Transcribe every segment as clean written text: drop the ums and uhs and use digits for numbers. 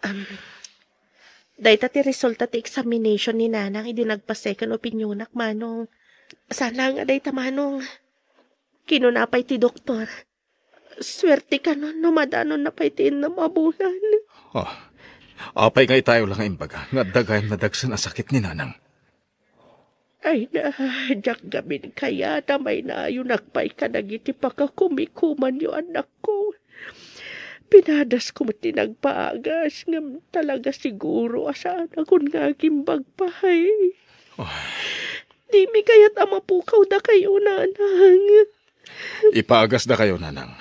Um, Dahil ti resulta ti examination ni nanang idinagpa second opinion manong. Sana nga day tamanong. Kinunapay ti doktor. Swerte ka nun, numadanon na pa'y tiin na mabulan. Oh, apay ngay tayo lang imbaga, nga dagayam na dagsan ang sakit ni nanang. Ay na, jak gamin kaya na may nayunakpay ka nagiti pakakumikuman yung anak ko. Pinadas ko mati nagpaagas, ngam talaga siguro asaan akong nga gimbagpahay. Oh. Di mi kaya't amapukaw da kayo, nanang. Ipaagas na kayo, nanang.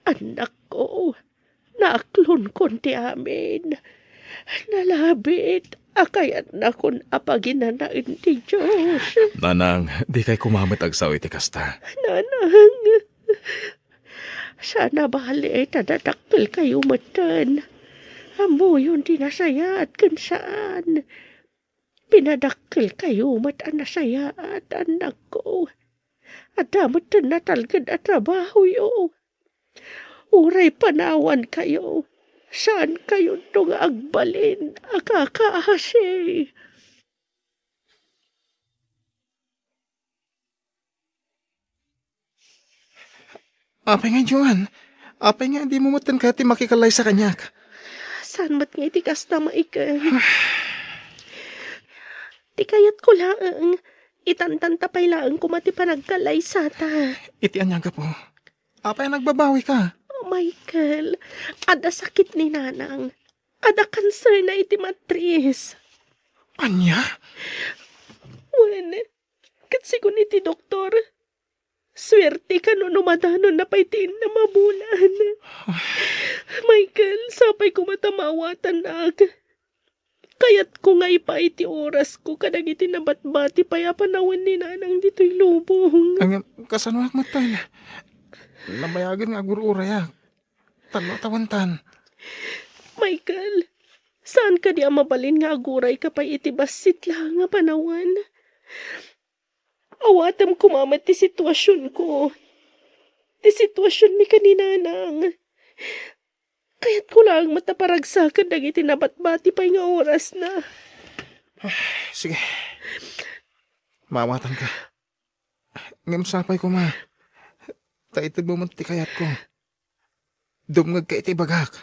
Anak ko, naaklon konti amin. Nalabit, akayat na kon apaginanain ti Diyos. Nanang, di kay kumamit agsaw iti kasta. Nanang, sana bali tadadakpil kayo matan. Amo yun tinasaya at kansaan. Pinadakil kayo matan nasaya at anak ko. At damat na talgad at trabaho yun. Uray panawan kayo. Saan kayo itong agbalin? Akakaasi. Apay nga, Joan. Apay nga, di mo matan ka ti makikalay sa kanyak. Saan mat nga itikas na maikan? Ti kayat ko lang. Itantan-tapay lang kumati panagkalay sa ta. Iti anyaga po. Apay nagbabawi ka. Oh, Michael, ada sakit ni nanang. Ada cancer na iti matris. Anya? Wen, katsigon iti doktor. Swerte ka no numadanon na paitiin na mabulan. Michael, sapay ko matamawatan ag. Kayat ko nga ipa iti oras ko kadag iti nabatbati paya panawin ni nanang dito'y lubong. Ang kasanuak matay na. Nabayagan nga gururaya. Tawantan. Michael, saan ka di mabalin nga aguray ka pa iti basit lang nga panawan? Awatam kumamat ti sitwasyon ko. Ti sitwasyon mi kaninanang. Kaya't ko lang mataparagsakan dagiti nabatbati pa'y nga oras na. Sige. Mawatan ka. Ngamsapay ko, ma. Taitag mo ti kayat ko. Dumngag ka iti bagak.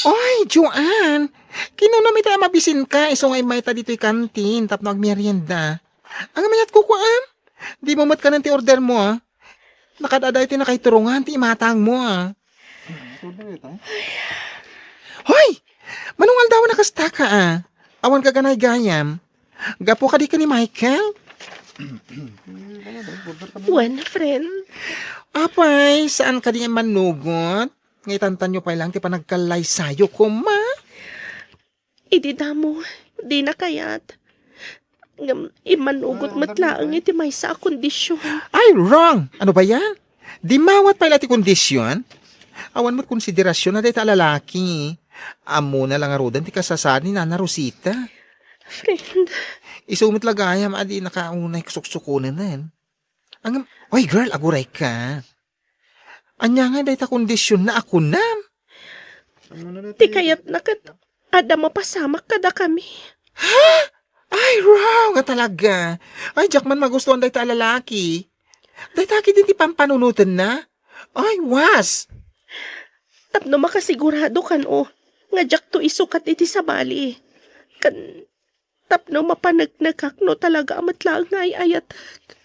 Oy, Joanne! Kinunamit tayo mabisin ka. Iso ngay may ta dito'y kantin. Tapno agmerienda. Ang mayat kukuan. Di mo mat ka ng ti order mo, ah. Nakadaday ti nakaiturungan ti imatang mo, ah. Hoy! Manungal daw nakasta ka, ah. Awan ka ganay gayam. Gapo ka di ka ni Michael? One friend. Apay, saan ka di manugot? Ngaitantan nyo pa lang ti panagkalay sayo ko, ma. Idi damo, di na kayat. Imanugot matlaang iti may sa kondisyon. Ay, wrong! Ano ba yan? Di mawat pa ila ti kondisyon? Awan mo't konsiderasyon na dahil lalaki. Amo na lang arudan ti kasasad ni Nana Rosita. Friend. Isumit lagayam, adi nakaunay kusuksukunan na yan. Oy girl, aguray ka. Anya nga dahil ta kondisyon na ako na. Ti kayat na kat, ada mapasamak kada kami. Ha? Ay, raw nga talaga. Ay, Jackman magustuhan dahil ta lalaki. Dahil taki din ti pampanunutan na. Ay, was. Tapno makasigurado kan o. Nga Jack to isukat iti sa bali. Kan tapno mapanagnagak no talaga amatlaang nga ayat.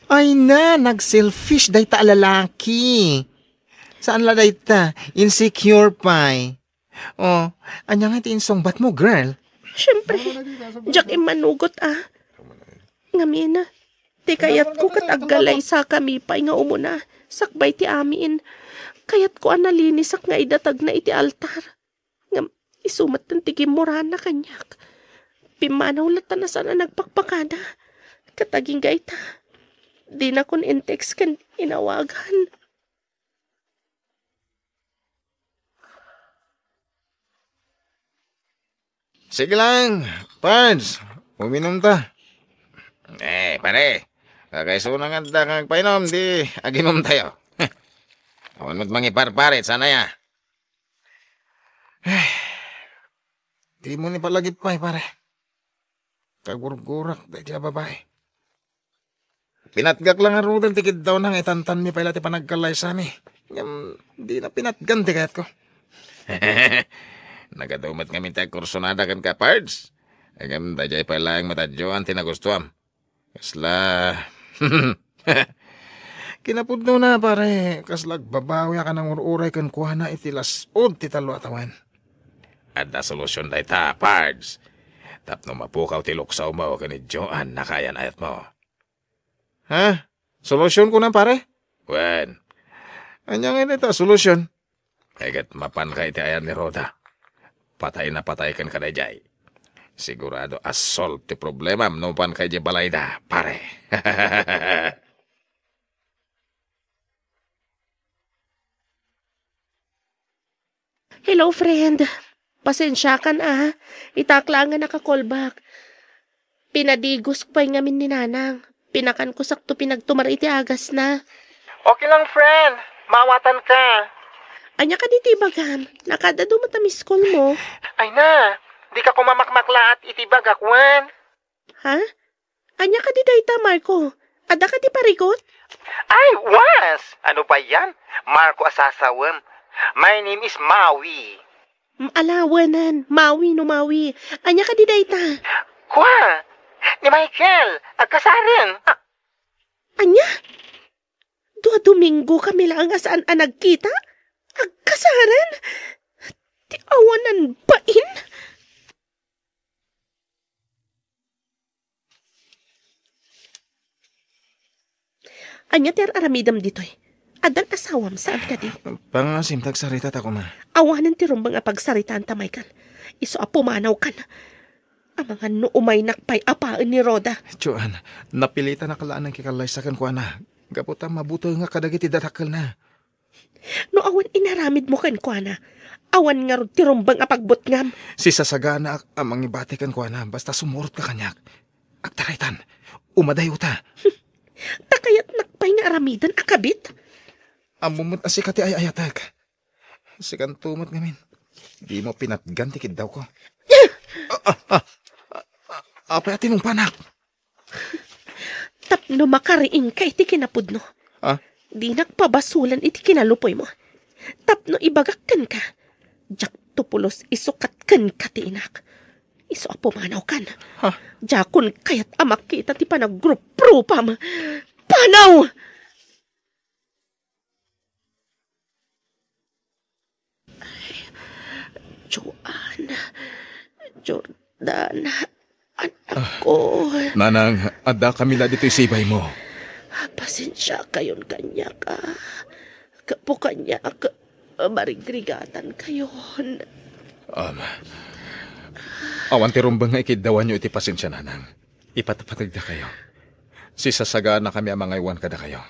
Ay na, nag-selfish dahil ta lalaki. Saan la dahil ta? Insecure pa. Oh, anya nga ti insongbat mo, girl? Siyempre, Jack imanugot Ngamin na. Ti kayat ko kataggalay sa kami pa nga umuna. Sakbay ti amin. Kayat ko analinisak nga idatag na iti altar. Nga isumat ng tigimura na kanyak. Pimanaw lata na sana nagpakpakada. Kataging gaita. Di na kon intex kan inawagan. Sige lang, Pards. Uminom ta. Pare. Kakaiso na nga kang painom, di aginom tayo. Awan mo't mangiparparit, sana ya. Di mo ni palagi pa, pare. Kagurak-gurak, dahil siya babae. Pinatgak lang ang rudal, tikid daw nang itantan mi pa ilati panagkalay sa mi. Di na pinatgan, tikayat ko. Nagadumat kami tayo kursunada kan ka, Pards. Agam tajay pa lang matadyoan tinagustuam. Kasla... Kinapudno na, pare. Kaslag babawi ka ng ururay kan kuha na itilas o titalo atawan. At na solusyon day ta, Pards. Tapno mapukaw tiluksaw mo kanidyoan na kayan ayat mo. Ha? Solusyon ko na, pare? Wen, Anyang ini ta, solusyon. egat mapan ka iti ayan ni Roda. Patay na patay kan kadayjay. Sigurado asol ti problema manupan kay di balayda, pare. Hello, friend. Pasensya ka na. Itakla nga naka-callback. Pinadigos ko pa yung ngamin ni Nanang. Pinakan ko sakto pinagtumar iti agas na. Okay lang, friend. Mawatan ka. Anya ka diti bagam. Nakadado matamis call mo. Ay na, di ka kumamakmakla at itibag akwan. Ha? Anya ka di dayta, Marco. Ada ka di parigot? Ay, was! Ano ba yan? Marco Asasawam. My name is Maui. Alawanan. Maui no Maui. Anya ka di dayta. Kwa? Ni Michael. Agkasarin. Anya? Dua Domingo kami lang asaan nagkita? Agkasaran? Ti awanan bain? Anya ter aramidam ditoy. Adan asawam saan ka di? Pangasim, tagsarita ta ko ma. Awanan ti rumbang apagsaritaan ta, Michael. Iso apumanaw ka na. Ang mga nuumay nakpay apaan ni Roda. Joan, napilitan na kalaan ng kikalay sa kan kuha na. Gaputa mabuto nga kadagiti datakal na. No awan inaramid mo kan kuana. Awan nga ti rumbang apagbutngam. Si sasagana ang mangibati kan kuha na. Basta sumurot ka kanyak. Agtaraytan, umaday uta. Takayat nakpay nga aramidan akabit. Amumot asi kati ay ayatag. Sikan tumot ngamin. Di mo pinatganti kid daw ko. Apa atin ng panak? Tapno makariing ka iti kinapudno. Di nakpabasulan iti kinalupoy mo. Tapno ibagakkan ka. Jak tupulos isukat kan katiinak. Iso apumanaw kan. Jakun kayat amak kita ti panagrup-rupam. Panaw! Jordan, anak ko. Nanang, ada kami na dito'y sibay mo. Pasensya kayon kanya ka. Kapo kanya ka. Marigrigatan kayon. Awan ti rumbang nga ikidawan nyo iti pasensya, nanang. Ipatapatag da kayo. Si sasagaan na kami ang mga iwan kada kayo.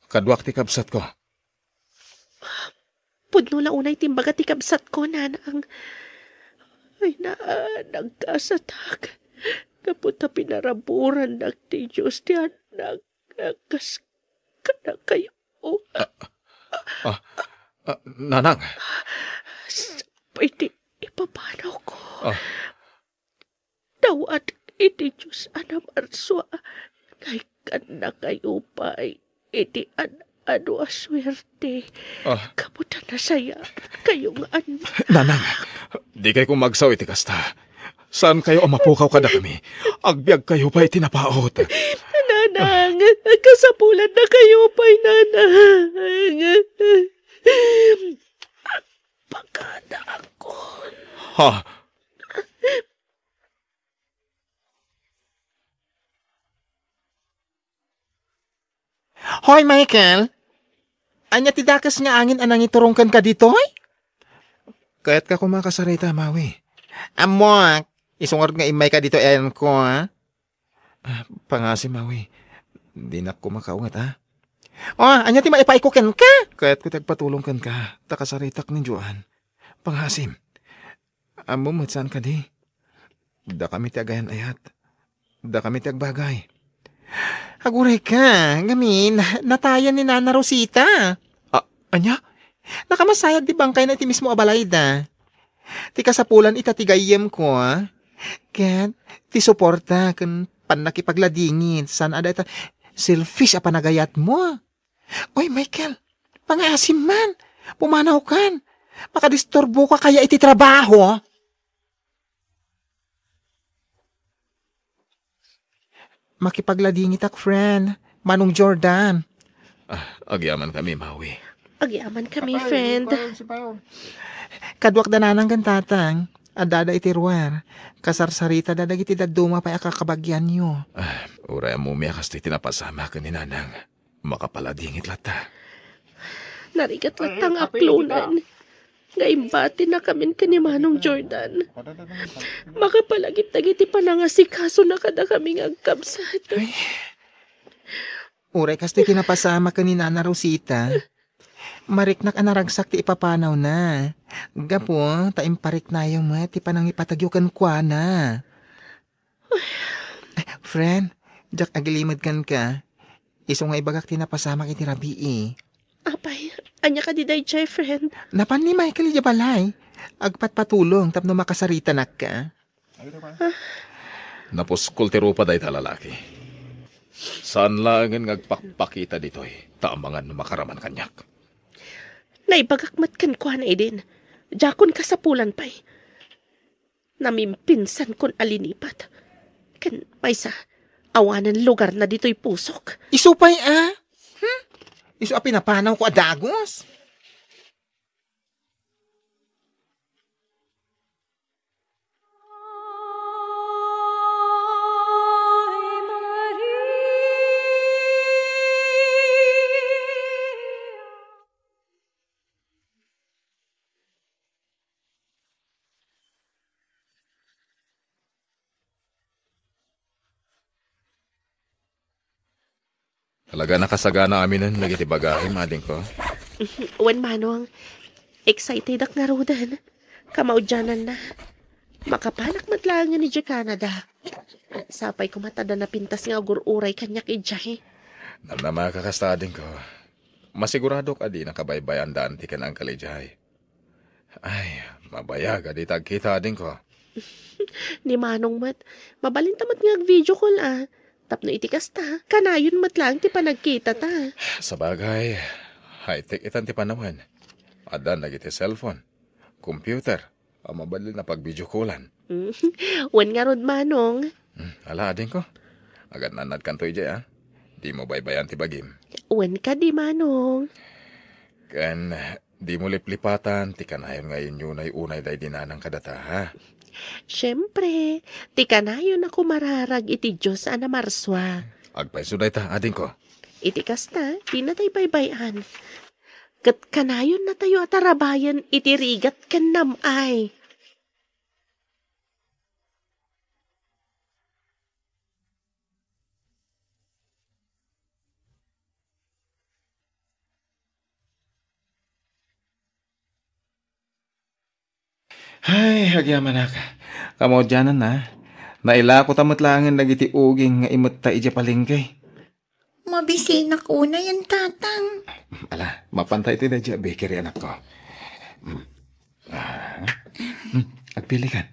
Kadwak ti kabsat ko. Pudno la unay timbaga ti kabsat ko, nanang. Ay na, nagkasatag. Kaputa pinaraburan nag ti Diyos ti anak. Kas ka kayo. Nanang. Pwede ipapanaw ko. Dawat iti Diyos anamarso. Ngay kan na kayo pa iti ano aswerte. Kaputa na saya kayong Nanang, di kayo kumagsaw iti kasta. Saan kayo mapukaw kada kami? Agbyag kayo pa iti napaot. Nanang, kasapulan na kayo pa'y nanang. Pagkada ako. Hoy, Michael. Anya ti dakas nga angin anang iturungkan ka dito, hoy? Kaya't ka kumakasarita, Maui. Amok, isungod nga imay ka dito, ayan ko, ha? Pangasi, Maui. Di na kumakaungat, ha? Anya ti maipaikuken ka? Kaya't ko tagpatulongkan ka. Takasaritak ni Joan. Panghasim. Amumot saan ka di? Da kami ti agayan ayat. Da kami ti agbagay. Aguray ka, ngamin, natayan ni Nana Rosita. Anya? Nakamasayag di bangkay na iti mismo abalayda. Ti kasapulan itatigayem ko, ha? Kat, ti suporta kan panakipagladingin. San ada ita, selfish a panagayat mo. Oy, Michael, pangasim man. Pumanaw kan. Makadisturbo ka kaya iti trabaho. Makipagladingit ak, friend. Manong Jordan. Agyaman kami, Maui. Agyaman kami, friend. Kadwak dananang gantatang. Adada iti ruwer. Kasarsarita dadag iti daduma pa akakabagyan nyo. Uray mo miyakas ti tinapasama ka ni Nanang. Makapaladingit lata. Narigat latang aklunan. Ngaimbati na kami ni Manong Jordan. Makapalagit-agit panangasikaso na kada kaming agkabsat. Uray kasto'y kinapasama ka ni Nana Rosita. Mariknak anaragsak ti ipapanaw na. Gapo, taimparik na yung ti panang ipatagyukan kwa na. Friend, jak agilimad kan ka. Iso nga ibagak tinapasama iti rabii. Apay, anya ka di day chay, friend. Napan ni Michael Yabalay. Agpatpatulong tapno makasarita nak ka. Napuskultiro pa day talalaki. Saan langin ngagpakpakita dito'y taamangan no makaraman kanyak. Naibagakmat kan kwa na din. Jakon kasapulan pa'y. Namimpinsan kon alinipat. Kan maysa, awanan lugar na dito'y pusok. Isupay Isu a pinapanaw ko adagos. Talaga nakasagana amin nun nagitibagahin, mading ko. Uwan manong, excited ak narudan. Kamaudyanan na. Makapanak matlangan ni Dya Canada. Sapay kumatada na pintas nga agururay kanyak ijay. Namnama kakastading ko. Masigurado ka di nakabaybayan daan ti kanang kalijay. Ay, mabayag adi tagkita din ko. Ni Manong mat, mabalintamat nga video call Tapno itikas ta, kanayon matlang ti panagkita ta. Sabagay, high-tech itan ti panawan. Adan nagiti cellphone, computer, mabalil na pag-video callan. Wan nga rod Manong. Ala din ko. Agad nanad kanto ija, Di mo baybayan ti bagim. Wan ka di Manong. Kan, di mo liplipatan, ti kanayon ngayon yun ay unay day dinanang kadata, ha? Siyempre, ti kanayon ako mararag iti Diyos ana marswa. Agpaiso day ta, ading ko. Iti kasta, di na tayo baybayan. Kat kanayon na tayo atarabayan iti rigat kan namay. Ay, agyaman ka. Kamodyanan na. Naila ko tamatlangan nagiti uging nga imot ta ija palengke. Mabisina ko na yan, tatang. Ala, mapantay ti na dya bakery anak ko. Agpili kan.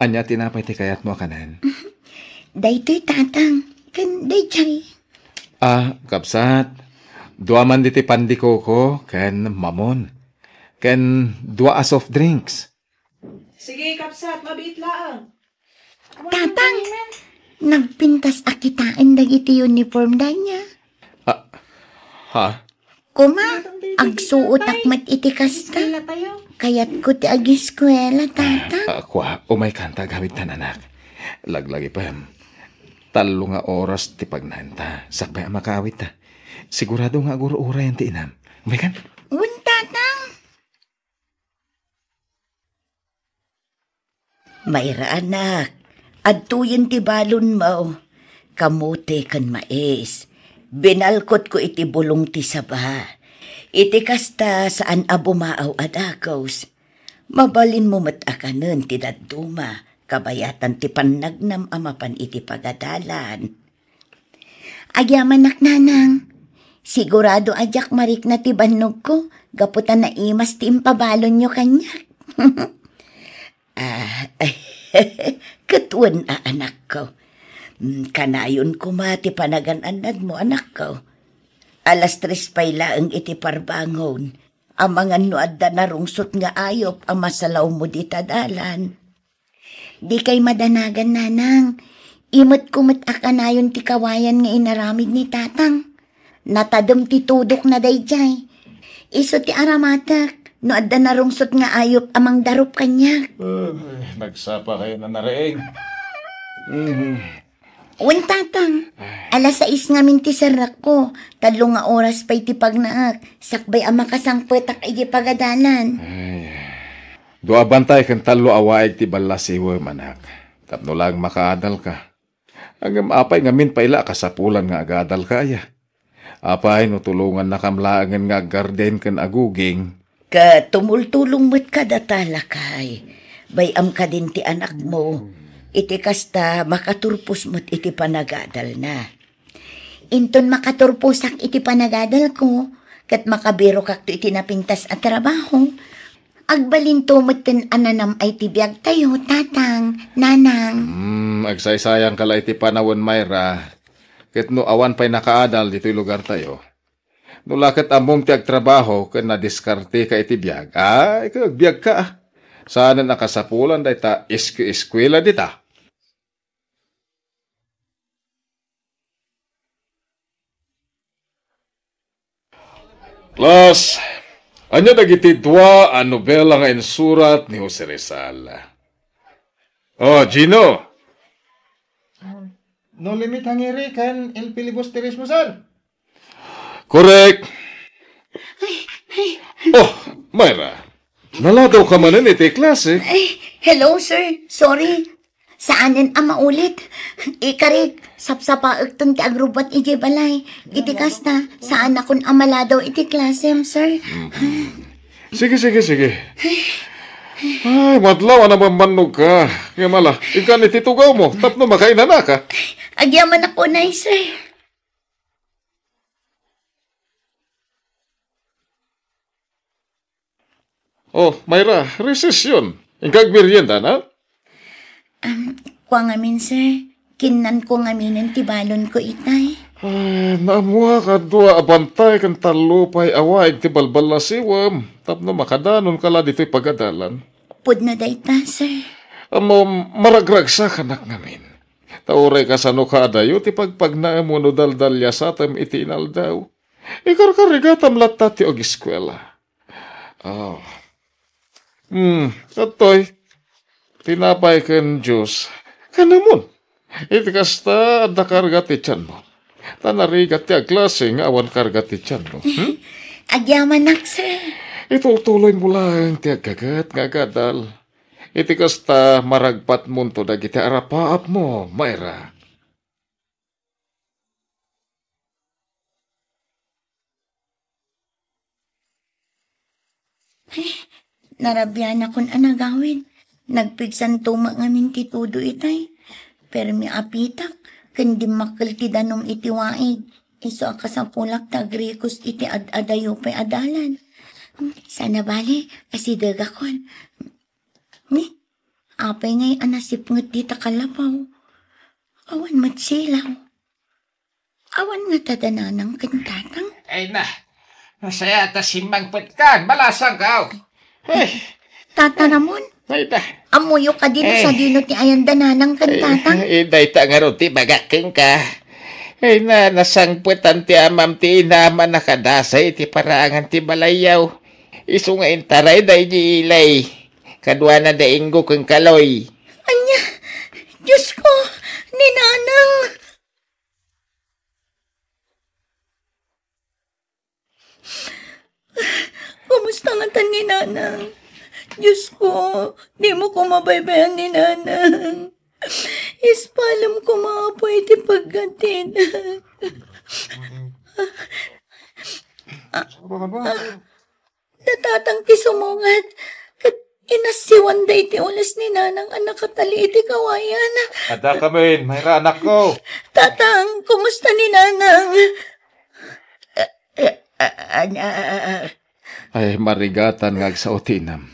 Anya tinapay ti kayat mo kanan. Daytoy, tatang. Kan dayjay. Kapsat. Dua man diti pandiko ko, ken mamon. Ken dua a soft drinks. Sige, kapsat, mabit lang. Tatang, nagpintas akitaan dagiti uniform da niya. Ha? Kuma, agsuot akmat iti kasta. Kayat ko ti agiskwela, tatang. Kwa, umay kanta gawit tan anak. Laglagi pa. Talo nga oras ti pagnanta. Sakbay makawit ta. Sigurado nga aguro-ura yan ti inam. Umay kan? Un, tatang. Mayra anak, adtuyen ti balon mo. Kamote kan mais. Binalkot ko iti bulong ti saba. Iti kasta saan abumaaw adakaws. Mabalin mo matakanen ti daduma. Kabayatan ti pannagnam amapan iti pagadalan. Agyaman nanang. Sigurado ajak marik na ti bannog ko. Gaputan na imas ti impabalon nyo kanyak. Katuan anak ko. Kanayon ko ti panagananad mo anak ko. Alas 3 pay laeng iti parbangon. Ang mga nuadda na rungsot nga ayop ang masalaw mo di tadalan. Di kay madanagan nanang. Imot kumot akanayon ti kawayan nga inaramid ni tatang. Natadom ti tudok na dayjay. Iso ti aramatak. Nuadda na rungsot nga ayop amang darup kanya. Nagsapa kayo na nareeng. Wen tatang, alas 6 nga minti sarak ko, 3 nga oras pa'y ti pagnaak, sakbay ang makasangpetak iji pagadalan. Dua bantay kang 3 awaig ti balasiwa manak. Tapno lang makaadal ka. Ang apay nga min paila kasapulan nga agadal kaya. Apay no tulungan na kamlaangan nga garden kan aguging. Ka tumultulong mo't kadatalakay, bayam ka din ti anak mo. Iti kasta makaturpos mo't iti panagadal na. Inton makaturposak iti panagadal ko, kat makabiro kak to iti napintas at trabaho. Agbalinto mo't tin ananam ay tibiyag tayo, tatang, nanang. Agsaysayang kala iti panawon Mayra. Ket no awan pa'y nakaadal dito'y lugar tayo. No lakit among ti agtrabaho ken na diskarte ka iti biyag. Ikaw biyag ka. Sana nakasapulan day ta eskwela dita. Klas, anya dagiti dua a nobela nga insurat ni Jose Rizal. Oh, Gino. No limit hangiri kan el filibusteris mo, sir. Correct. Oh, Mayra. Naladaw ka man iti klase. Hello sir, sorry. Saanin ang maulit? Ikarik, sapsapaag ton ti agrubat iti balay. Iti kasta, saan akon amaladaw iti klasem, sir? Sige. Ay, madlaw na mamannog ka. Kaya mala, ikan iti tugaw mo. Tapno makainan na ka. Agyaman ako na, sir. Oh, Mayra, resesyon. Ingkag merienda na? Kwa ngamin, sir. Kinan ko ngaminin tibalon ko itay. Ay, naamuha ka dua abantay kan talupay awaig ti balbal na siwam. Tapno makadanon kala dito'y pagadalan. Pud na dayta, sir. Amo, maragragsa ka nak ngamin. Tauray ka sa nukadayo ti pagpagna mo no daldalya sa tam iti inaldaw. Ikarkarigatam latta ti og eskwela. Oh. Katoy. Tinapay ken Diyos. Kanamon. Iti kasta adda karga ti tiyan mo. Tanarigat ti aglase nga awan karga ti tiyan mo. Agyaman nak, sir. Itultuloy mo lang ti agagat nga agadal. Iti kasta maragpat mo to dagiti arapaap mo, Mayra. Narabyan akong anagawin. Nagpigsan tuma ngamin ti tudo itay. Pero mi apitak, kundi makal ti danom iti waig. Iso akasapulak tagrikos iti adayo pa'y adalan. Sana bali, asidag akon. Apay ngay anasip ngat di takalapaw. Awan matsilaw. Awan nga tadananang kantatang. Ay na, nasaya ta simbang petkan, balasang ka. Tata Ramon, Ay ta. amuyo ka dito sa dino ti ayan dananang kantatang. Day ta nga ron ti bagaking ka. Ay na, nasangputan ti amam ti inaman nakadasay ti paraangan ti balayaw. Iso nga intaray day di ilay. Kadwa na dainggo keng kaloy. Anya, Diyos ko, ninanang. Kumusta nga tan ni Nanang? Diyos ko, di mo ko mabaybayan ni Nanang. Ispalam ko mga pwede paggatid. Natatang ti sumungat. Inasiwan day ti ulas ni nanang anak katali iti kawayan. Ada kami, Mayra, anak ko. Tatang, kumusta ni nanang? Anak. Ay, marigatan nga sa utinam.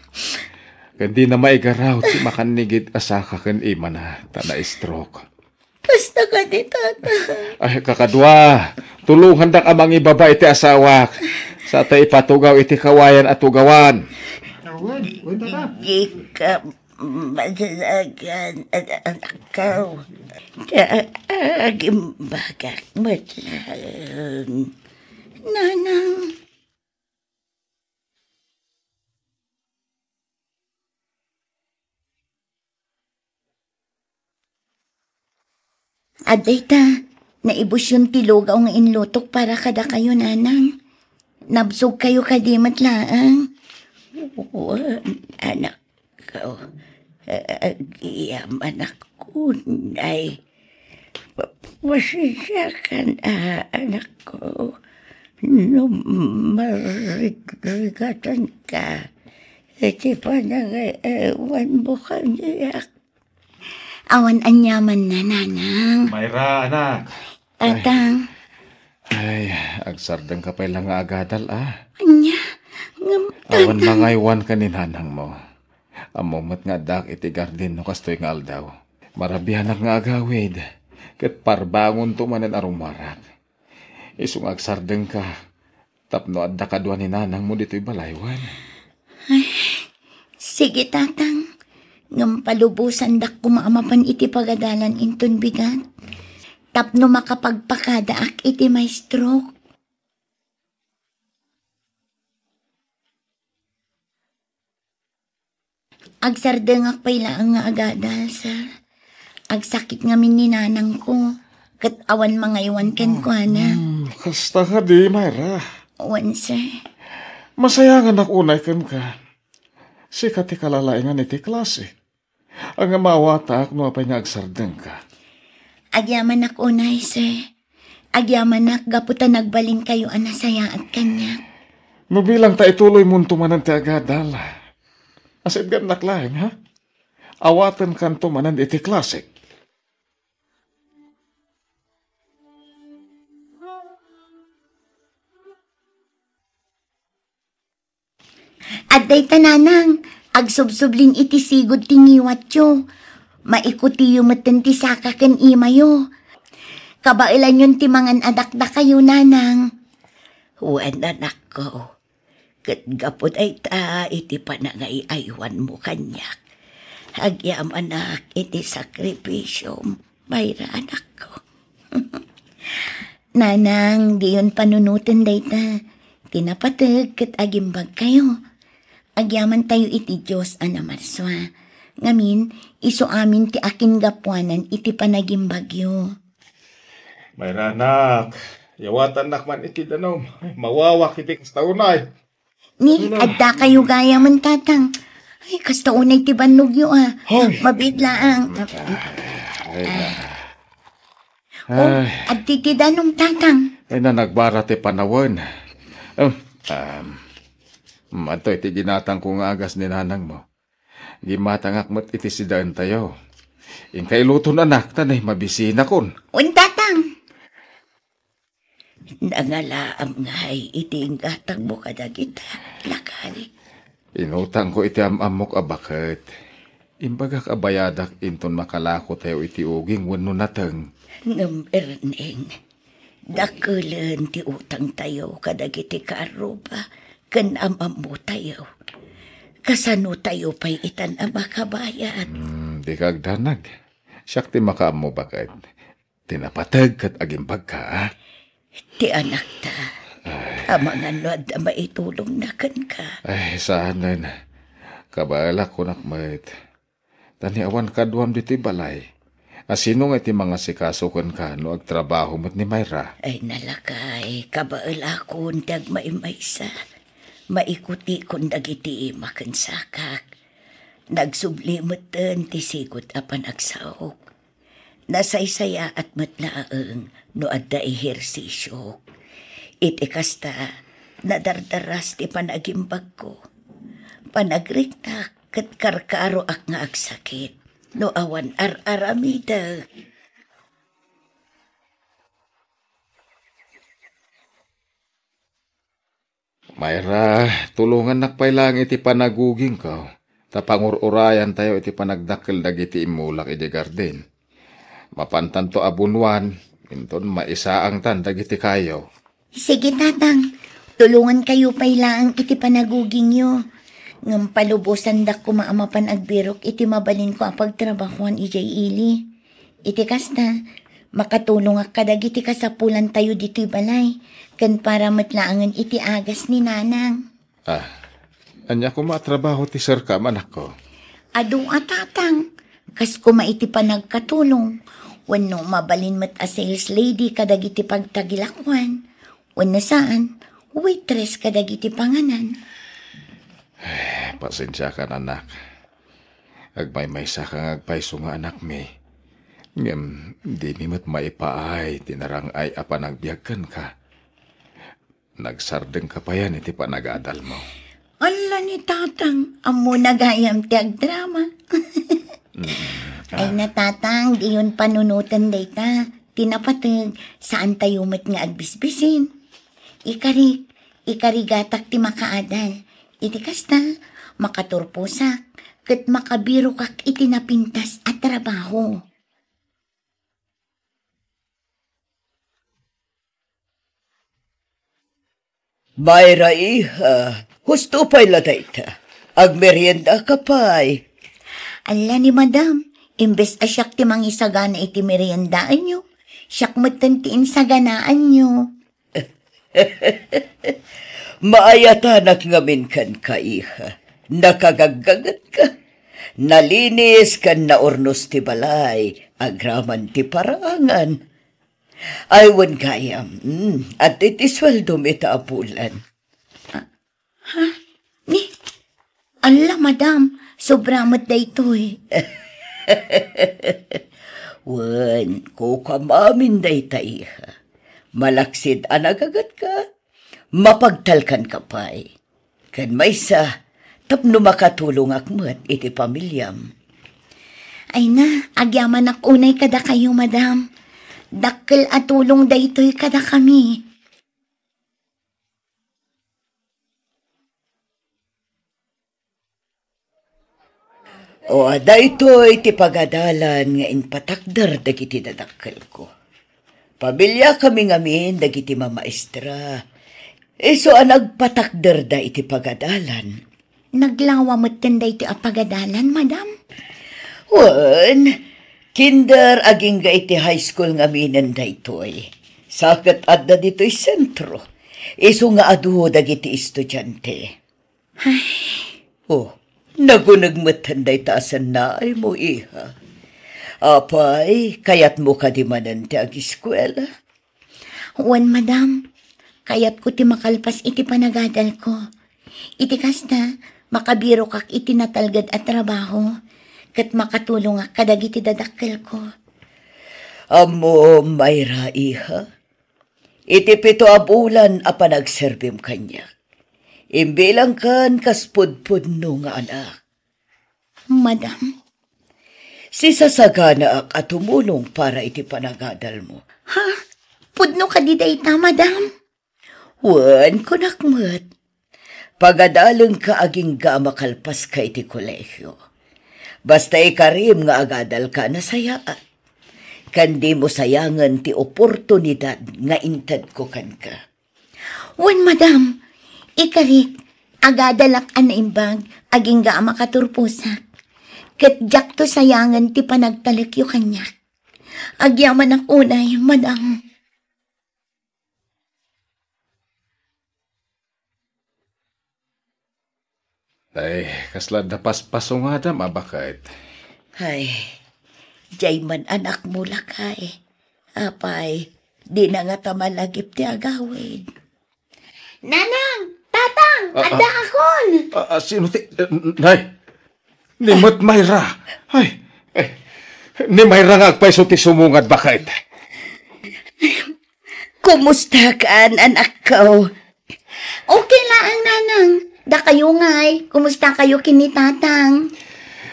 Hindi na maigaraw ti makanigid asaka ken ima na tana-stroke. Kasta ka di, tatang. Ay, kakadwa, tulungan dak amang ibaba iti asawak. Sa tay ipatugaw iti kawayan at tugawan. Di ka maglagan anak ko. Kaagimbagat mo lang. Nanang. Aday ta, naibos yung tilugaw nga inlutok para kada kayo, nanang. Nabsog kayo kadimat laang. Anak ko, agiyam anak ko, nay. Pasensya ka na, anak ko. Marigatan ka. Iti pa nang-ewan mo kaniyak. Awan anyaman na, nanang. Mayra, anak. Tatang. Ay, agsardang ka pa lang nga agadal, Anya, Awan mangaywan ka ni nanang mo. Amumat nga dak iti garden no kastoy nga aldaw. Marabihan nga agawid. Ket parbangon to manen arumarak. Isung agsardeng ka. Tapno adda kadwa ni nanang mo dito'y balaywan. Ay, sige, tatang. Ngam palubusan dak kumaamapan iti pagadalan inton bigat. Tapno makapagpakadaak iti may stroke. Agsardengak pay laang nga agadal, sir. Agsakit ngamin ni nanang ko. Kat awan mangaywan ken ko, ana. Kasta ka di, Mayra. Awan, sir. Masayangan ako unay ken ka. Sikat ti kalalaingan iti klase. Ang mawatak no apay nga agsardeng ka. Agyaman ak unay, sir. Agyaman ak gaputan nagbalin kayo anasaya at kanya. No bilang ta ituloy munto manan ti agadal. Asit gan naklaing, ha? Awatan kanto manan iti klase. Adday tananang, agsubsublin iti sigod tingiwat yo. Maikuti yu meten ti saka ken imayo. Kabailan yun ti mangan adakda kayo, nanang. Huwan, anak ko. Kat gapot ay ta iti panangay aywan mo kanyak. Agyam anak iti sakripisyo, Mayra, anak ko. Nanang, di yun panunutin day ta. Tinapatag kat agimbag kayo. Agyaman tayo iti Diyos anamarswa. Ngamin, iso amin ti akin gapuanan iti panagimbagyo. Mayra, anak. Yawatan nakman iti danom. Mawawak iti kastaunay. Ni, adda kayo gaya man, tatang. Ay, kastaunay ti bannog yo, mabiglaang. Addi ti danom, tatang. Ay na nagbara ti panawan. Ato iti ginatang kong agas ni nanang mo. Gimatangak mo't iti sidaan tayo. Ingkay luton anak, tanay mabisina kon. Tatang. Nangalaam ngay iti ingatang mo kadagita, lakari. Inutang ko iti amamok abakit. Imbagak abayadak inton makalako tayo iti uging wano natang. Ngamerneng, dakulan ti utang tayo kadagiti karuba, kan amam mo tayo. Kasano tayo pa'y itan ang makabayad. Di kagdanag. Siyak ti makaam mo bakit. Tinapatag kat agimbag ka, ha? Ti anak ta. Amang ano at maitulong na kan ka. Ay, saanan. Kabala ko nakmait. Taniawan kaduam diti balay. Asino nga ti mga sikasukan ka no agtrabaho mo't ni Mayra? Ay nalakay, kabaala ko dag maimaysa. Maikuti kung dagiti makan sakak. Nagsublimatan ti sigot apan agsaok. Nasaysaya at matlaang no adda ehersisyo. Iti kasta, nadardaras ti panagimbag ko. Panagriknak, kat karkaro ak nga agsakit. No awan ar-aramida. Mayra, tulungan nakpay lang iti panaguging ka. Tapangururayan tayo iti panagdakkel dagiti imulak iti garden. Mapantan to abunwan, minton maisaang tan dagiti kayo. Sige, tatang. Tulungan kayo pay lang iti panaguging nyo. Ngam palubusan dak ko maamapan agbirok iti mabalin ko ang pagtrabahuan ijay ili. Iti kasta, makatulong ak kadagiti kasapulan tayo dito'y balay. Kan para matlaangan iti agas ni nanang. Anya ko matrabaho ti sir ka, manak ko. Adu tatang, kas ko maiti pa nagkatulong. Wano mabalin mat a sales lady kadagiti pagtagilakwan. Wano saan, waitress kadagiti panganan. Pasensya ka, anak. Agmay-maysa kang agpayso nga anak mi. Ngem, di mi mat maipaay, tinarang ay apanagbiagkan ka. Nagsardeng ka pa yan, iti panagadal mo. Ala ni tatang, amo nagayam ti agdrama. Ay na tatang, di yun panunutan dayta. Tinapatag, saan tayo mat nga agbisbisin. Ikarigatak ti makaadal. Iti kasta, makaturpusak, kat makabiro kak iti napintas at trabaho. Mayra iha, husto pa'y latayta. Agmerienda ka pa'y. Ala ni madam, imbes asyak ti mangisagana iti meriendaan nyo, syak matantiin saganaan nyo. Maayatanak ngamin kan ka iha. Nakagagagat ka. Nalinis kan naurnos ti balay, agraman ti parangan. Aywan kayam, at itisweldo mita apulan. Ni, ala madam, sobramat da ito eh. Wan, kukamamin da ita iha. Malaksid anagagat ka, mapagtalkan ka pa'y. Kan may sa, tapno makatulong akmat iti pamilyam. Ay na, agyaman ak unay kada kayo madam. Dakkel at tulong da ito'y kada kami. O ada ito'y ti pagadalan nga inpatakder dagiti dadakkel ko. Pamilya kami ngamin dagiti mamaestra. Iso ang nagpatakder da iti pagadalan. Naglawa mo't tanda iti apagadalan, madam? Wan, kinder aging ga iti high school ngamin da ito'y. Sakat adda dito'y sentro. Iso nga adu dagiti estudyante. Ay. Oh, nagunagmatan da itaasan na ay mo iha. Apay, kayat mo ka di manan ti ag-eskwela? Wan, madam. Kayat ko ti makalpas iti panagadal ko. Iti kasta, makabiro kak iti natalgad at trabaho. Kat makatulong ak kadagiti dadakkel ko. Amo, Mayra, iha. Iti 7 a bulan a panagserbim kanya. Imbilang kan kaspudpud no nga anak. Madam. Si sasagana ak at tumulong para iti panagadal mo. Ha? Pudno ka di dayta, madam? Wan ko nakmat. Pagadalang ka aging ga makalpas ka iti kolehyo. Basta ikarim nga agadal ka na sayaan. Kandi mo sayangan ti oportunidad nga intad ko kan ka. Wan, madam. Ikarik, agadalak anaimbag, aging ga makaturpusak. Kat jak to sayangan ti panagtalik yu kanyak. Agyaman ak unay, madam. Ay, kaslad na paspaso nga da, mabakait. Ay, jay man anak mo lakay. Apay, di na nga tamalagip ti agawid. Nanang! Tatang! Ada akon! Sino ti? Nay! Ni Mat Mayra! Ay! Ni Mayra nga agpaiso ti sumungad bakait. Kumusta ka, anak ko? Okay lang, nanang. Da kayo ngay, kumusta kayo kinitatang?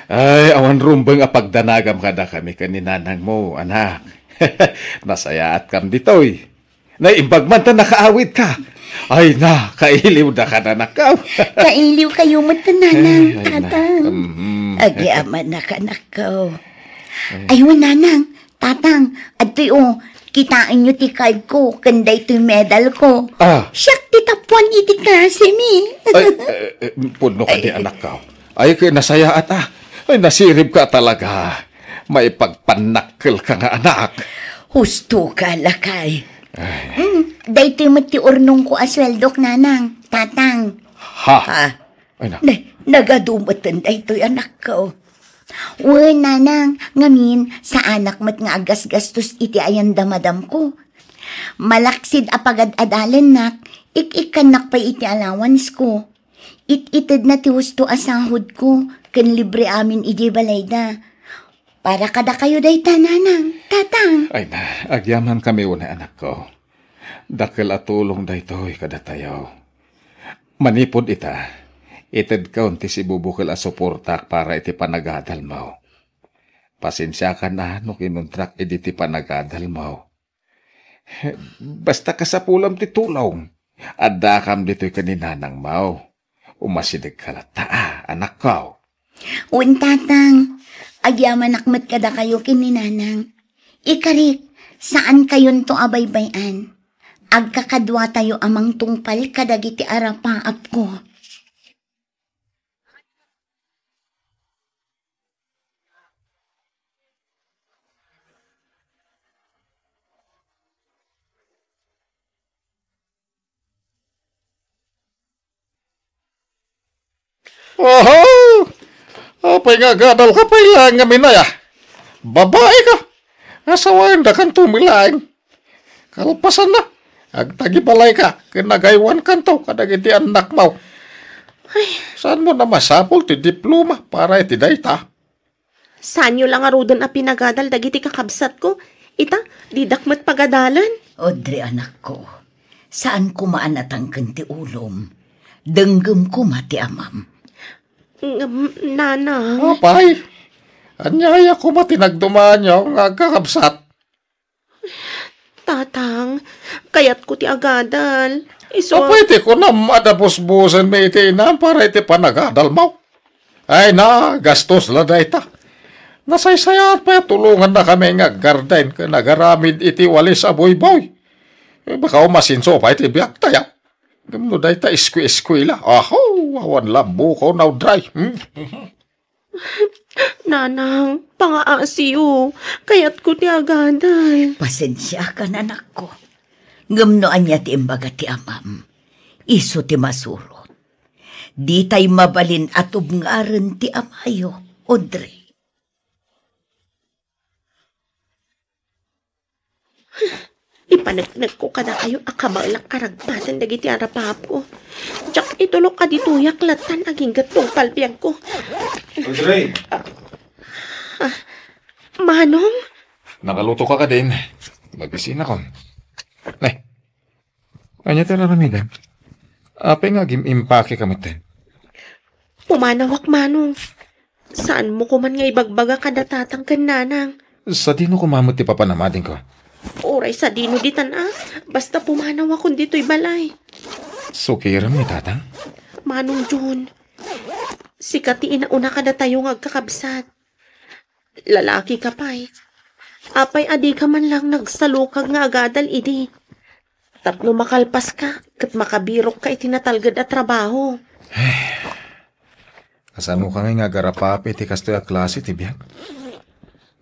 Ay, awan rumbang apagdanagam kada kami kaninanang mo, anak. Nasaya at kam ditoy. Naimbag man ta nakaawit ka. Ay na, kailiw na ka na nakaw. Kailiw kayo mo tananang, Ay, tatang. Ay. Na ka nakaw. Ayun, nanang, tatang, ato kitain nyo ti card ko, kanday to medal ko. Siyak ti tapuan iti klase mi. Ay, puno ka di anak ka. Ay, nasaya at Ay, nasirib ka talaga. May pagpanakkel ka nga anak. Husto ka, lakay. Dahito mo ti urnong ko asweldok, nanang, tatang. Ha? Ay, na. Nagadumatan dahito anak ko. Uy, nanang, ngamin, sa anak mat nga agas-gastos iti ayan damadam ko. Malaksid apagad-adalan nak, ik-ikanak pa iti allowance ko. It-itid na ti husto asahod ko, kan libre amin iti balayda. Para kada kayo day nanang, tatang. Ay na, agyaman kami una anak ko. Dakil at tulong daytoy kada tayo. Manipod ita, itid kaunti si bubukil a suportak para iti panagadal mo. Pasensya ka na no kinuntrak iti panagadal mo. Basta kasapulam ti tulong, adda kam dito'y kaninanang mo. Umasidig ka lata, anak ko. Un, tatang, agyaman akmat kada kayo kininanang. Ikarik, saan kayon to abaybayan? Agkakadwa tayo amang tungpal kadagiti arapaap ko. Oho! Apay nga gadal ka pa ilang ngamin na ya. Babae ka. Asawain da kan tumilaing. Kalpasan na. Agtagibalay ka. Kinagaywan kanto kadagiti anak mo. Ay, saan mo na masapol ti diploma para iti dayta? Saan nyo lang arudan a pinagadal dagiti kakabsat ko? Ita, didakmat pagadalan. Audrey, anak ko, saan kumaanatang kanti ulom? Denggem ko mati amam. Nanang. Apay, anyaya ko matinagdumaan nyo nga kakabsat. Tatang, kayat ko ti agadal. Pwede ko na madapos-busan may iti inam para iti panagadal mo. Ay na, gastos la dayta. Nasaysayat pa tulungan na kami nga garden ka nagaramid iti walis aboy-boy. Baka umasinso pa iti biyak tayo. Gamno dayta iskwi-eskwila. Aho, awan lambo ko now dry. Nanang, pangaasiyo. Kayat ko ti agadal. Pasensya ka na, anak ko. Ngamnoan niya ti imbaga ti amam. Iso ti masurot. Di tay mabalin atub ngaren ti amayo, Audrey. Ipanagnag ko kada kayo akabalak aragpatan dagiti arapap ko. Tsak itulok ka dito yaklatan aging gatong palpiyag ko. Audrey! Manong? Nakaluto ka din. Magisina ko. Nay, kanya tala ramidan. Apay nga gimimpake kamit din. Pumanawak, Manong. Saan mo ko man nga ibagbaga kada tatang kananang? Sa dino kumamot ti papanamadin ko. Oray sa dino ditan basta pumanaw akong dito'y balay. Sukiram ni tatang? Manong Jun, sikati inauna ka na tayo ngagkakabsat. Lalaki ka pa'y. Apay adi ka man lang nagsalukag nga agadal idi. Tapno makalpas ka, kat makabirok ka itinatalgad at trabaho. Kasan mo kami nga garapapi ti kastoy a klase ti biyak?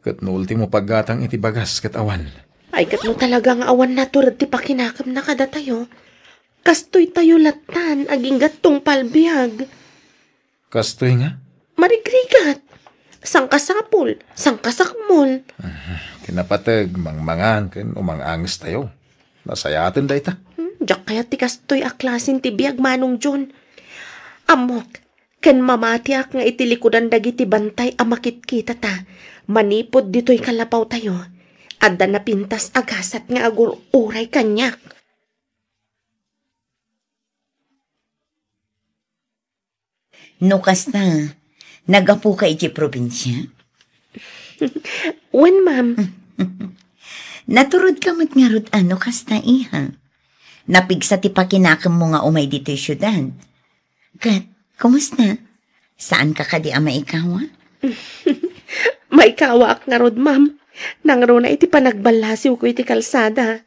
Kat no ultimo paggatang iti bagas kat awan. Ay kat mo talagang awan na turad ti pakinakam na kada tayo. Kastoy tayo latan, aging gatong palbiag. Kastoy nga? Marigrigat. Sangkasapol, sangkasakmol. Kinapatag, mangmangan, ken umangangis tayo. Nasayatin da ita. Diyak kaya ti kastoy a klasin ti biag, Manong Jun. Amok, ken mamatiak nga itilikudan dagiti bantay amakit kita ta. Manipod dito'y kalapaw tayo. Adda na pintas agasat nga agur uray kanyak. Nukas na, nagapu ka iti probinsya. Wen, ma'am. Naturod ka matngarod ano kasta iha. Napigsa ti pakinakam mo nga umay dito yung syudad. Kat, kumusta? Saan ka kadi ama ikaw? May kawaak nga rod, ma'am. Nangro na iti panagbalasiw ko iti kalsada.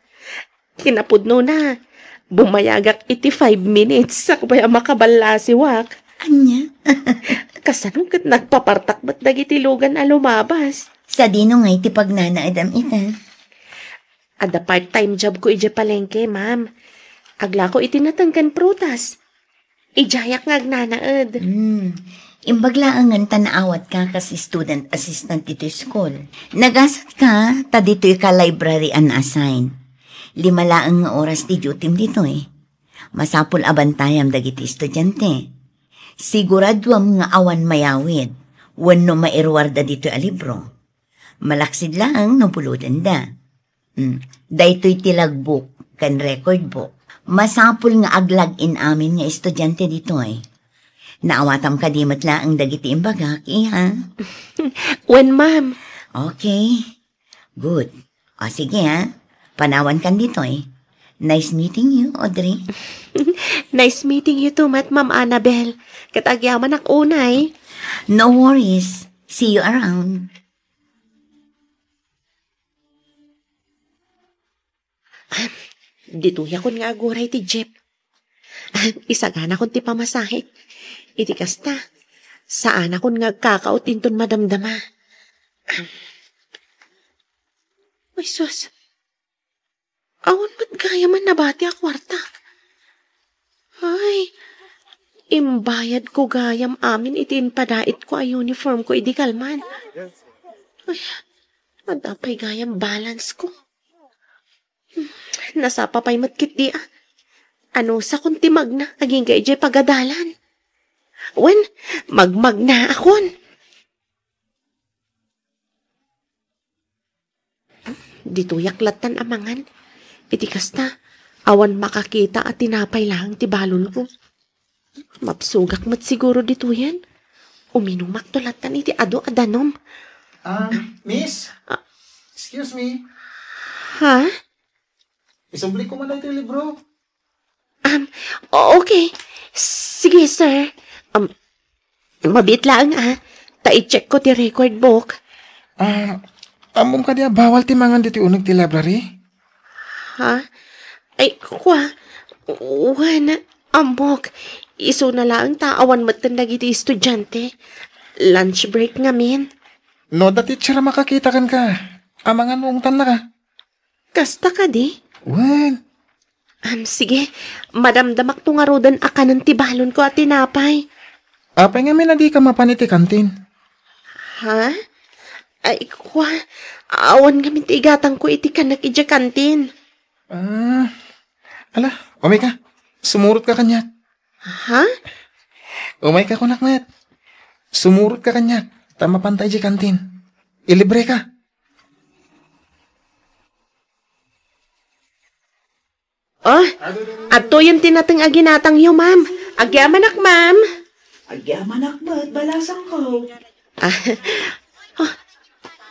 Kinapudno na. Bumayagak iti 5 minutes sakbay makabalasiwak. Anya? Kasanong kat nagpapartak ba't dagiti lugan a lumabas? Sa dino nga iti pagnanaadam ita. Ada part-time job ko iti palengke, ma'am. Agla ko iti natangkan prutas. Ijayak nga agnanaad. Imbaglaangan tanaawat ka kasi student assistant dito school. Nagasat ka, ta dito'y ka library unassign. 5 laang nga oras ti duty dito eh. Masapul abantayam dagiti estudyante. Siguraduam nga awan mayawid. Wenno mairwarda dito a libro. Malaksid lang no pulutan da. Daytoy tilagbuk kan record book. Masapul nga aglag-in amin nga estudyante dito eh. Naawatam ka di matla ang dagiti imbagak, iha? When, ma'am? Okay. Good. O sige ha. Panawan kan dito eh. Nice meeting you, Audrey. Nice meeting you too, Ma'am Annabel. Katagyaman ang unay. No worries. See you around. Dito yakon nga aguray ti Jeep. Isagana kon ti pamasahe. Iti kasta. Saan akon nga kakautin ton madamdama. Ay, sus. Awan ba't gaya man nabati a kwarta? Ay, imbayad ko gayam amin itin padait ko a uniform ko idi kalman. Ay, madapay gayam balance ko. Nasapa pa'y matkit di ah. Ano sa kung timag na, aging gayjay pagadalan. Wen, magmag na akon. Dito yaklatan amangan. Iti kasta, awan makakita at tinapay lang ti balon ko. Mapsugak mat siguro dito yan. Uminumak tulatan iti ado adanom. Miss? Excuse me. Ha? Isubli ko man na ito yung libro. Okay. Sige, sir. Mabit lang Ta-i-check ko ti record book. Amom ka diya, bawal timangan dito unag ti library? Ha? Ay, kwa. Wana, amok. Iso na lang taawan matandag iti estudyante. Lunch break ngamin. No, da teacher makakita kan ka. Amangan mong tan na ka. Kasta ka di? Wan. Sige. Madamdamak to nga rodan akanan ti balon ko at tinapay. Apay nga may na di ka mapaniti kantin. Ha? Ay, kwa. Awan nga ti igatang ko iti kanak ija kantin. Ala, umay ka. Sumurot ka kanya. Ha? Umay ka kunak net. Sumurot ka kanya. Tama pantay di kantin. Ilibre ka. Oh, ato yung tinatang aginatang yo, ma'am. Agyamanak, ma'am. Agyamanak ba't balasang ko?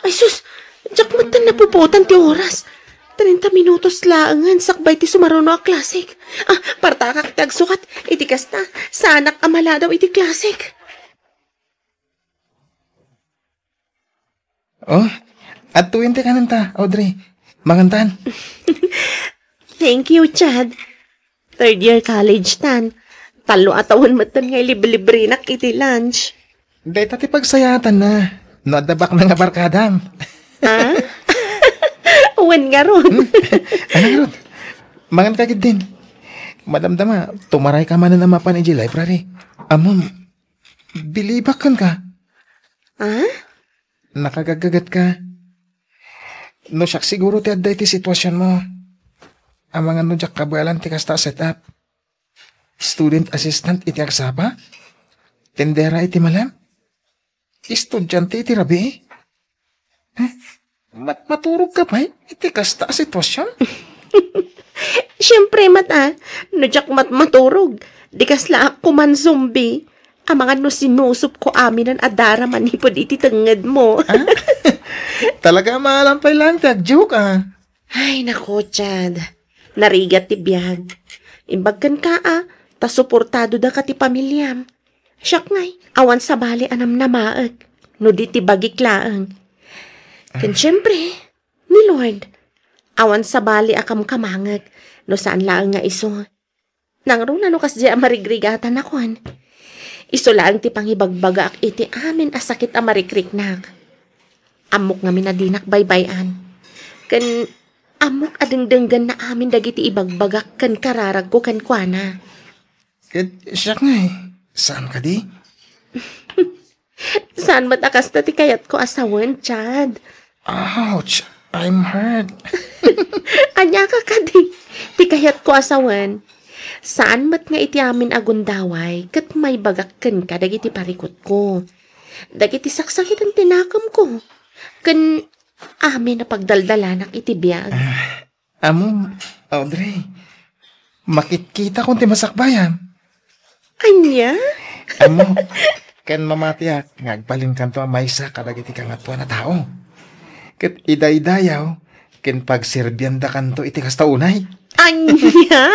Ay, sus. Diyak matan napuputan ti oras. 30 minutos laangan sakbay ti sumaruno a klasik. Partakak ti agsukat. Iti kasta. Sanak amala daw iti klasik. Oh, at 20 ka nanta, Audrey. Mangantan. Thank you, Chad. 3rd year college tan. Talo atawan matan nga libre-libre nak iti lunch. Day tati pagsayatan na. Nadabak na nga barkadam. Ha? Uwan nga ron. Ano nga ron? Mangan kagid din. Madamdama, tumaray ka man na mapan iji library. Amon, bilibakan ka. Ha? Nakagagagat ka. No siyak siguro ti adday ti sitwasyon mo. Amang ano jak kabalan ti kasta setup. Student assistant iti agsaba. Tendera iti malam. Estudyante iti rabi. Maturog ka pa iti kasta sitwasyon. Siyempre, mata. No jak maturog. Di kasla ako man zombie. Amangan no sinusup ko amin ang adara manipod iti tenged mo. Talaga malampay lang, joke Ay, nako, Chad. Narigat ti biyag. Imbagkan ka ta suportado da ka ti pamilyam. Siyak ngay, awan sa bali anam na maag. No di ti bagik-laang. Kan syempre, ni Lord, awan sa bali akam kamangag. No saan laang nga iso. Nangro na no kas di amarigrigatan akon. Iso lang ti pangibagbaga ak iti amin asakit amarikrik-nak. Amok nga minadinak baybayan. Kan amok adengdenggan na amin dagiti ibagbagak kan kararag ko kan kuana. Siyak nga Saan ka di? Saan matakas na ti kayat ko asawan, Chad? Ouch! I'm hurt. Anya ka di. Ti kayat ko asawan. Saan mat nga iti amin agundaway kat may bagakkan ka dagiti parikot ko. Dagiti saksakit ang tinakam ko. Kan amin na pagdaldalanak iti biyag. Amo, Audrey, makikita kung ti masakbayan. Anya? Amo, kan mamatiyak, ngagbalin kanto ang maysa kadagiti kangatwa na tao. Kat iday-dayaw, ken pagserbyanda kanto iti kastaunay. Anya?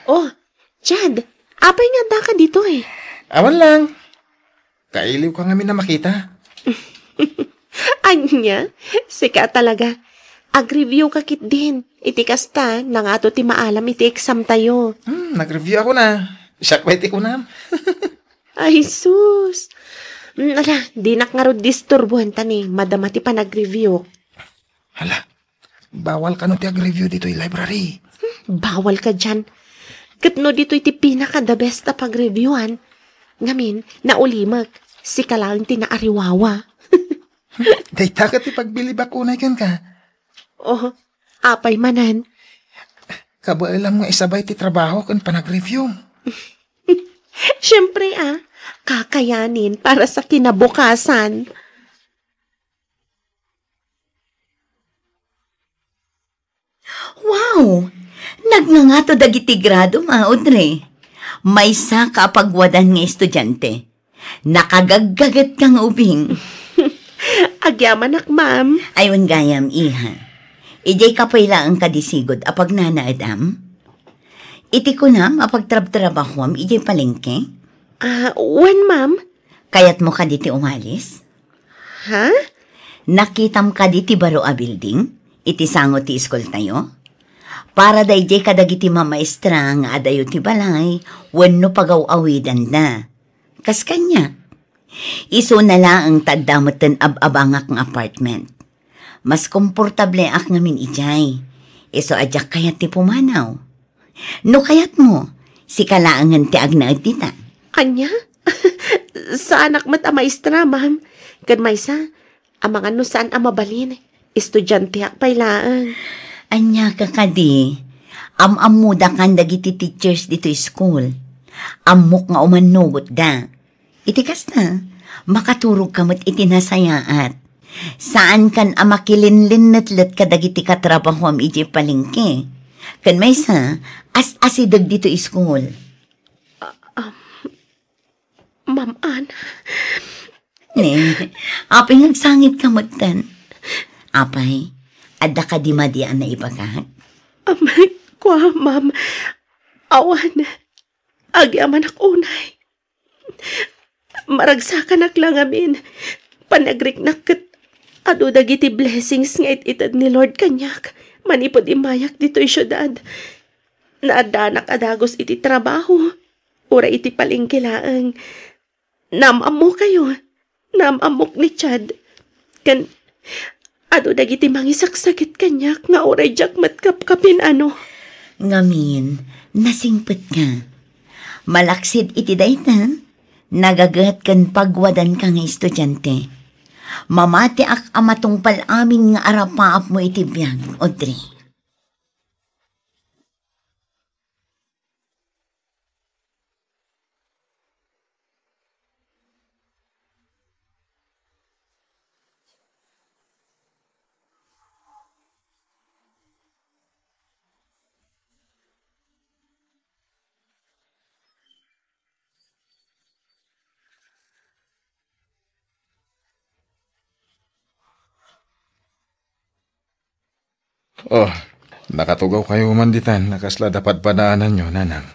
Oh, Chad, apay nga da ka dito eh. Awan lang. Kailiw ka ngamin na makita. Anya? Sika talaga. Ag-review ka kit din. Iti kasta, nangato ti maalam iti exam tayo. Nag-review ako na. Siyakwete ko na. Ay, sus. Ala, di nakngarod disturbuhan ta ni. Madama ti pa nag-review. Hala, bawal ka no ti ag-review dito yung library. Bawal ka dyan. Katno dito iti pinaka the best na pag-reviewan. Ngamin, naulimag. Si kalang tinaariwawa. Day takat ti pagbilibak unay kan ka. Oh, apay manan. Kabaalam nga isabay ti trabaho kan panag-review. Siyempre kakayanin para sa kinabukasan. Wow! Nagngangato dagiti grado, Audrey. May sa kapagwadan nga estudyante. Nakagaggagat kang ubing. Agyaman ma'am. Ayon gayam, iha. Ijay kapayla ang kadisigod apag nanaadam. Iti ko na mapagtrab-trabahuam ijay palengke. When, ma'am? Kayat mo ka diti umalis? Ha? Nakitam ka diti baro a building? Iti sango ti iskol tayo? Para dayjay kadagiti mamaestra nga adayo ti balay, wenno pagaw-awidan na. Kas kanya. Iso na lang ang tagdamutan ab-abangak ng apartment. Mas komportable ak ngamin ijay. Iso adyak kayat ti pumanaw. No kayat mo, si kalaangan ti agnaad tita. Anya? Sa anak mat amaistra, ma'am. Kan maysa, amangan no saan amabalin. Estudyante ak pailaan. Anya ka kadi, am-amuda kan dagiti teachers dito school. Amok nga umanugot da. Itikas na, makaturog kamot itinasayaat. Saan kan amakilinlinatlat ka dagiti katrabaho am iji palengke. Kan may sa, as-asidag dito school. Ma'am Ann. Apay nagsangit kamot tan. Apay, adda ka di madian na ibagat? Amay, kwa, ma'am. Awan. Agyaman ak unay. Maragsakan ak lang amin. Panagriknak kat adu dagiti blessings nga ititad ni Lord kanyak. Manipod imayak dito'y syudad. Naadanak adagos iti trabaho. Ura iti palingkilaang. Namamo kayo. Namamok ni Chad. Kan, adu dagiti mangisaksakit kanyak nga oray jak matkapkapin ano. Ngamin, nasingpet ka. Malaksid iti dayta. Nagagat kan pagwadan ka nga estudyante. Mamati ak amatungpal amin nga arapaap mo iti biyag, Audrey. Oh, nakatugaw kayo manditan. Nakasla dapat panaanan nyo, nanang.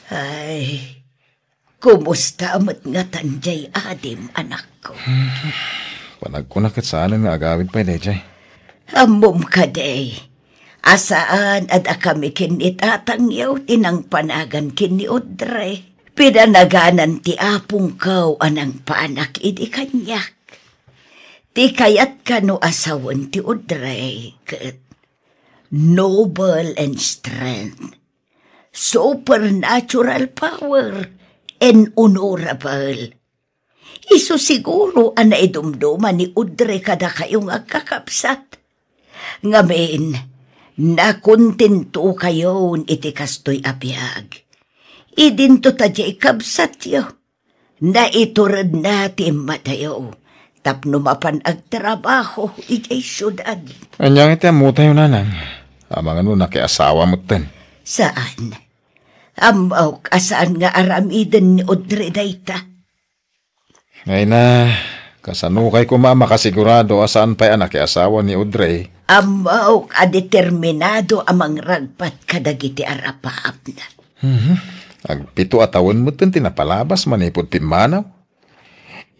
Ay, kumusta amat nga tanjay adim, anak ko? Panagkunak at saan nga agawid pa, Dejay. Amom ka, day. Asaan at kami kinitatangyaw tinang panagan kini Udre. Pinanaganan ti apong kaw anang panak idi kanyak. Ti kayat ka no asawan ti Udre. Kat noble and strength. Supernatural power and honorable. Iso siguro ang naidumduman ni Udre kada kayong agkakapsat. Ngamin, nakontento kayo iti kastoy abiyag. Idinto tadya ikabsat yo. Naiturad natin matayo. Tapno mapan agtrabaho iti syudad. Anyang iti amuta yung nanang. Amang ano nakiasawa mo ten. Saan? Amaw asaan nga aramiden ni Udre dayta? Ngay na, kasanukay ko makasigurado asaan pa'y anak asawa ni Udre. Amaw kadeterminado amang ragpat kadagiti arapaap na. Agpito atawan mo ten tinapalabas manipod pimanaw.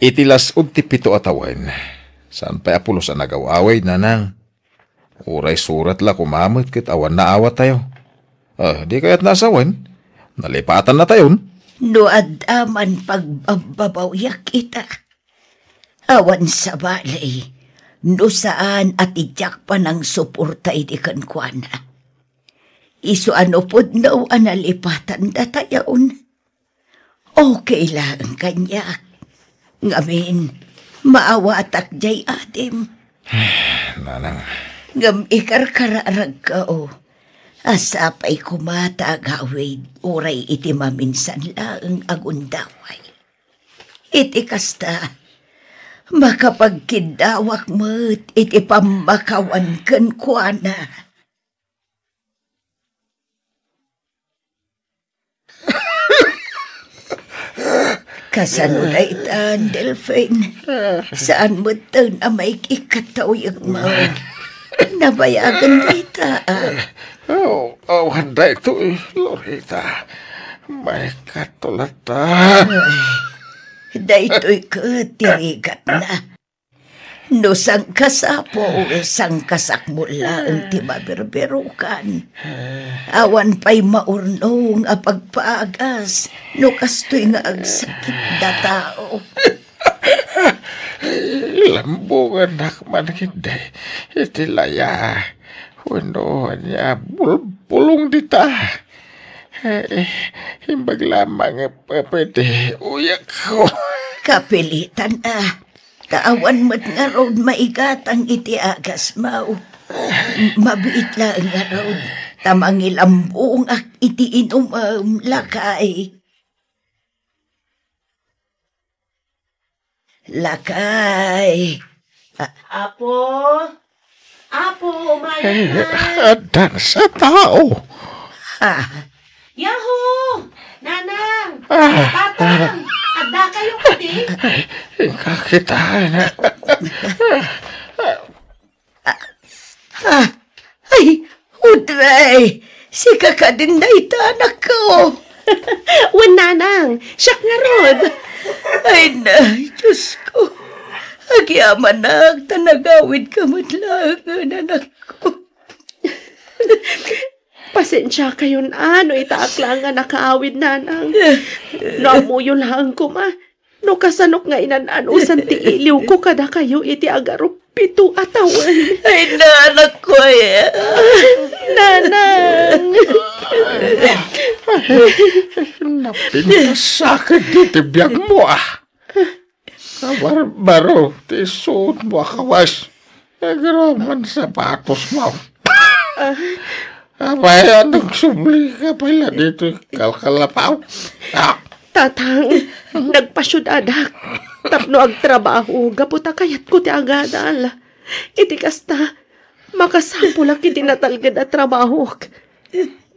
Itilas ti pito atawan. Saan pa'y apulos ang nagawaway, nanang? Uray surat la kumamot kit awan na awat tayo. Di kaya't nasawan. Nalipatan na tayon. No adaman pagbabawyak kita. Awan sa balay. No saan at ijak pa ng suporta idikan kwa na. Iso ano pod no analipatan da tayon. Okay lang kanyak. Ngamin, maawatak jay adim. Nanang. Ngam ikarkararag ka o. Asapay kumata agawid, uray iti maminsan lang agundaway. Iti kasta, makapagkidawak mo't iti pamakawan kan kuana. Kasanulay tan, Delphine. Saan mo ito na may kikatawag mo? Nabayagan kita. Handa ito Lorita. May katulata. Daytoy katirigat na. No sang kasapo o sang kasakmula ang timaberberukan. Awan pa'y maurnong apagpaagas no kastoy nga agsakit da tao. Lambungan nakman hindi. Iti laya. Wano niya bulbulong dita. Himbag lamang pwede uyak ko. Kapilitan Kaawan mo't nga road maigatang iti agas mau. Mabiit lang nga road. Tamangilambong ak iti inumam lakay. Lakay. Apo, umayan na. Adan sa tao. Yahoo! Nanang! Tatang! Adda kayo pati? Kakitaan na. Ay, Udray! Si kakadin na itanak ko. Wan nanang! Siyak nga rod! Ay na, Diyos ko. Agyaman na, tanagawid ka matlangan, anak ko. Pasensya kayo na, no itaak lang nga nakaawid nanang. No amuyo lang ko ma. No kasanok nga inanusan ti iliw ko kada kayo iti agaro pito atawan. Ay na, anak ko Nanang! Napinasakit dito biyag mo Barbaro, tisuot mo kawas. Nagraman sapatos mo. Abay, anong sumli ka pala dito, kalkalapaw. Tatang, nagpasyudadak. Tapno agtrabaho, gaputa kayat ko ti agadal. Iti kasta, makasapulak iti natalgad at trabaho.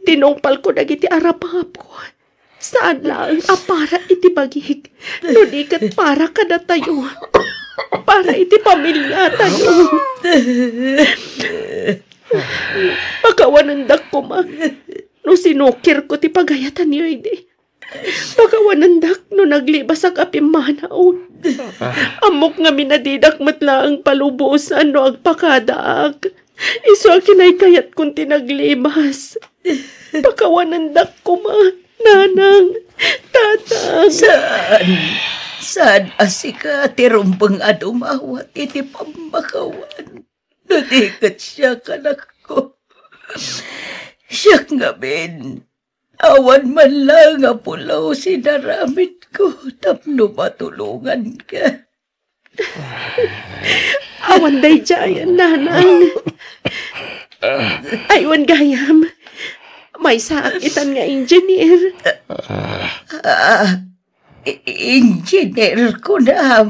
Tinungpal ko dagiti arapap ko. Saan lang para iti bagig. No dikat para kada tayo. Para iti pamilya tayo. Pagkawanandak ko, ma. No sinukir ko ti pagayatan niyo, hindi. Pagkawanandak no naglibas ang apimanaw. Amok nga minadidakmat lang palubusan no agpakadaag. Iso ang kinaykayat kong tinaglibas. Pagkawanandak ko, ma. Nanang, tatang. Saan asika tirumbang adumawat iti pambakawan. Nadikat siya kanak ko. Siya nga ben. Awan man lang nga pulaw sinaramit ko. Tapno matulungan ka. Awan day jayan, nanang. Aywan gayam. May saakitan nga engineer. Engineer ko na.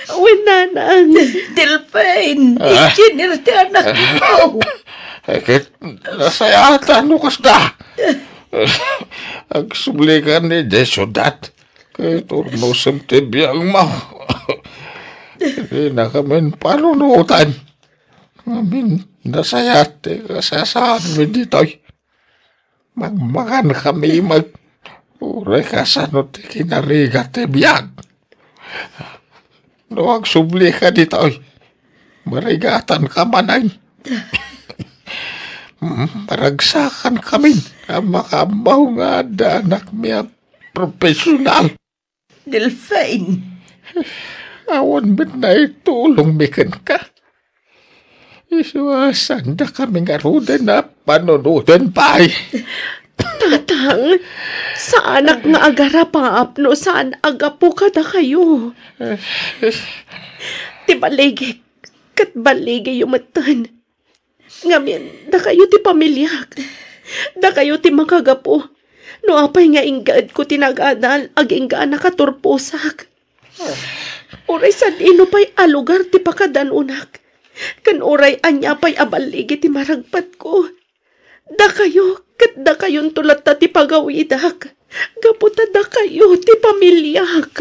Awan, nanang. Delphine, engineer ti anak ko. Kit, nasayatan no kasda. Agsublikan ni Jesudat. Kay turno sentibiyang mo. Hindi na kami panunutan. Ngamin, nasayate kasasaan mi dito'y. Magmakan kami Uray kasanot ti kinarigat ti biyag. No agsubli ka dito'y. Marigatan ka manay. Maragsakan kami na makabaw nga anak miya profesional. Delphine. Awan mit na itulong mikan ka. Isuasan na kami nga ruda na panunutan pa ay. Tatang, sa anak nga agara paapno, saan agapo kada kayo? Ti baligig, kat baligig yumatan. Ngamin, da kayo ti pamilyak. Da kayo ti makagapo. No apay nga inggaad ko tinagadal, ag inggaan nakaturpusak. Oray sad ino pa'y alugar ti pakadanunak. Kan oray anya pa'y abaligi ti maragpat ko. Da kayo, kat da kayon tulat ta ti pagawidak. Gaputa da kayo ti pamilyak.